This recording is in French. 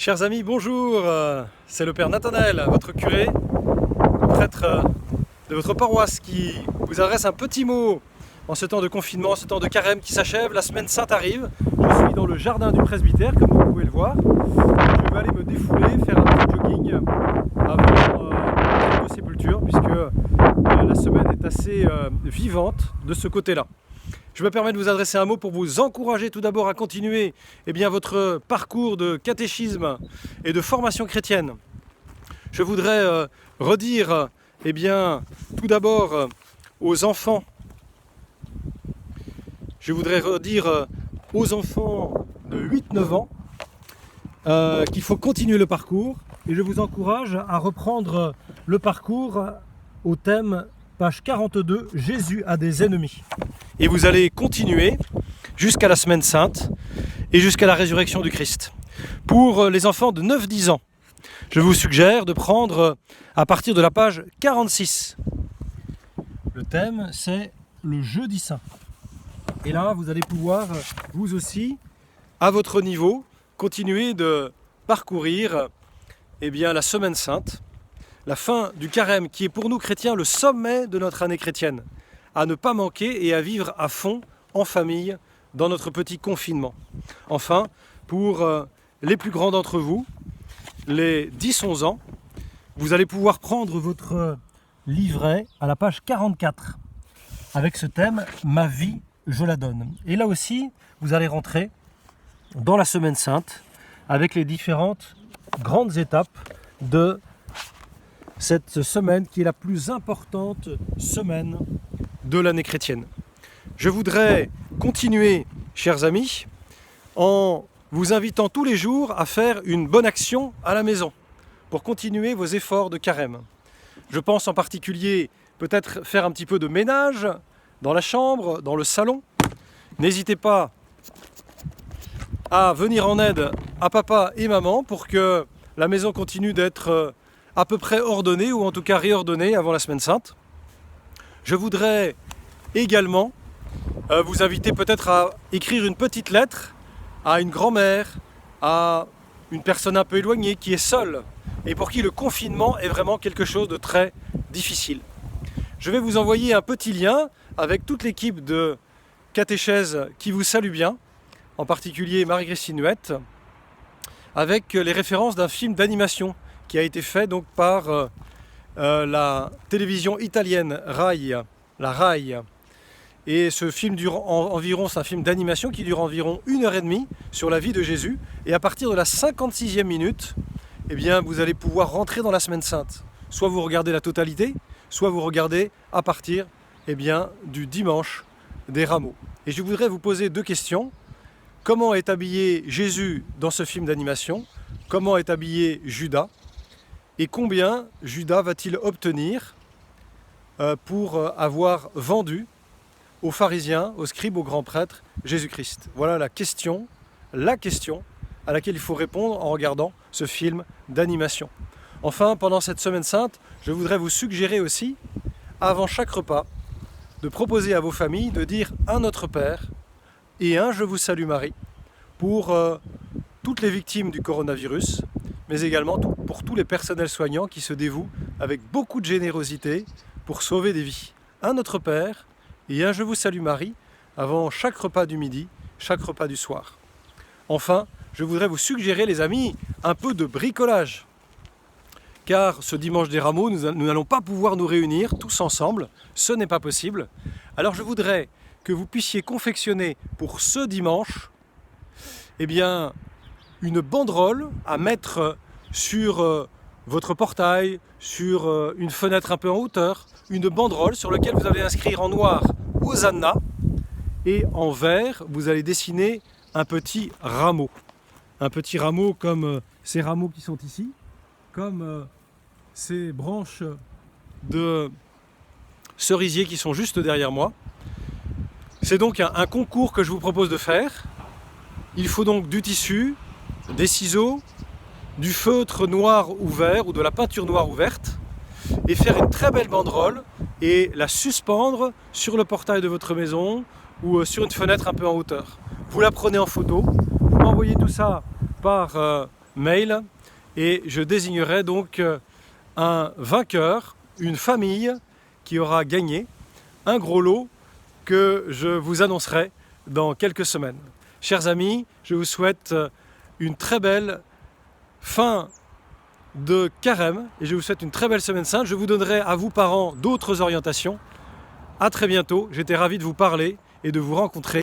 Chers amis, bonjour, c'est le Père Nathanaël, votre curé, le prêtre de votre paroisse qui vous adresse un petit mot en ce temps de confinement, ce temps de carême qui s'achève, la semaine sainte arrive. Je suis dans le jardin du presbytère, comme vous pouvez le voir. Je vais aller me défouler, faire un petit jogging avant la sépulture, puisque la semaine est assez vivante de ce côté-là. Je me permets de vous adresser un mot pour vous encourager tout d'abord à continuer votre parcours de catéchisme et de formation chrétienne. Je voudrais redire tout d'abord aux enfants, de 8-9 ans qu'il faut continuer le parcours, et je vous encourage à reprendre le parcours au thème page 42, Jésus a des ennemis. Et vous allez continuer jusqu'à la semaine sainte et jusqu'à la résurrection du Christ. Pour les enfants de 9-10 ans, je vous suggère de prendre à partir de la page 46. Le thème, c'est le jeudi saint. Et là, vous allez pouvoir, vous aussi, à votre niveau, continuer de parcourir la semaine sainte, la fin du carême qui est pour nous chrétiens le sommet de notre année chrétienne, à ne pas manquer et à vivre à fond en famille dans notre petit confinement. Enfin, pour les plus grands d'entre vous, les 10-11 ans, vous allez pouvoir prendre votre livret à la page 44 avec ce thème « Ma vie, je la donne ». Et là aussi, vous allez rentrer dans la semaine sainte avec les différentes grandes étapes de cette semaine qui est la plus importante semaine de l'année chrétienne. Je voudrais continuer, chers amis, en vous invitant tous les jours à faire une bonne action à la maison pour continuer vos efforts de carême. Je pense en particulier peut-être faire un petit peu de ménage dans la chambre, dans le salon. N'hésitez pas à venir en aide à papa et maman pour que la maison continue d'être à peu près ordonnée, ou en tout cas réordonnée avant la semaine sainte. Je voudrais également vous inviter peut-être à écrire une petite lettre à une grand-mère, à une personne un peu éloignée qui est seule et pour qui le confinement est vraiment quelque chose de très difficile. Je vais vous envoyer un petit lien avec toute l'équipe de catéchèse qui vous salue bien, en particulier Marie-Christine Huette, avec les références d'un film d'animation qui a été fait donc par la télévision italienne RAI, la RAI. Et ce film dure c'est un film d'animation qui dure environ 1h30 sur la vie de Jésus. Et à partir de la 56e minute, vous allez pouvoir rentrer dans la semaine sainte. Soit vous regardez la totalité, soit vous regardez à partir du dimanche des rameaux. Et je voudrais vous poser deux questions. Comment est habillé Jésus dans ce film d'animation? Comment est habillé Judas? Et combien Judas va-t-il obtenir pour avoir vendu aux pharisiens, aux scribes, aux grands prêtres Jésus-Christ? Voilà la question à laquelle il faut répondre en regardant ce film d'animation. Enfin, pendant cette semaine sainte, je voudrais vous suggérer aussi, avant chaque repas, de proposer à vos familles de dire un Notre Père et un Je vous salue Marie pour toutes les victimes du coronavirus, mais également pour tous les personnels soignants qui se dévouent avec beaucoup de générosité pour sauver des vies. Un Notre Père et un Je vous salue Marie avant chaque repas du midi, chaque repas du soir. Enfin, je voudrais vous suggérer, les amis, un peu de bricolage. Car ce dimanche des rameaux, nous n'allons pas pouvoir nous réunir tous ensemble, ce n'est pas possible. Alors je voudrais que vous puissiez confectionner pour ce dimanche une banderole à mettre sur votre portail, sur une fenêtre un peu en hauteur, une banderole sur laquelle vous allez inscrire en noir Hosanna, et en vert vous allez dessiner un petit rameau. Un petit rameau comme ces rameaux qui sont ici, comme ces branches de cerisier qui sont juste derrière moi. C'est donc un concours que je vous propose de faire. Il faut donc du tissu, des ciseaux, du feutre noir ou vert ou de la peinture noire ou verte, et faire une très belle banderole et la suspendre sur le portail de votre maison ou sur une fenêtre un peu en hauteur. Vous la prenez en photo, vous m'envoyez tout ça par mail et je désignerai donc un vainqueur, une famille qui aura gagné un gros lot que je vous annoncerai dans quelques semaines. Chers amis, je vous souhaite une très belle fin de carême et je vous souhaite une très belle semaine sainte. Je vous donnerai à vous parents d'autres orientations. À très bientôt, j'étais ravi de vous parler et de vous rencontrer.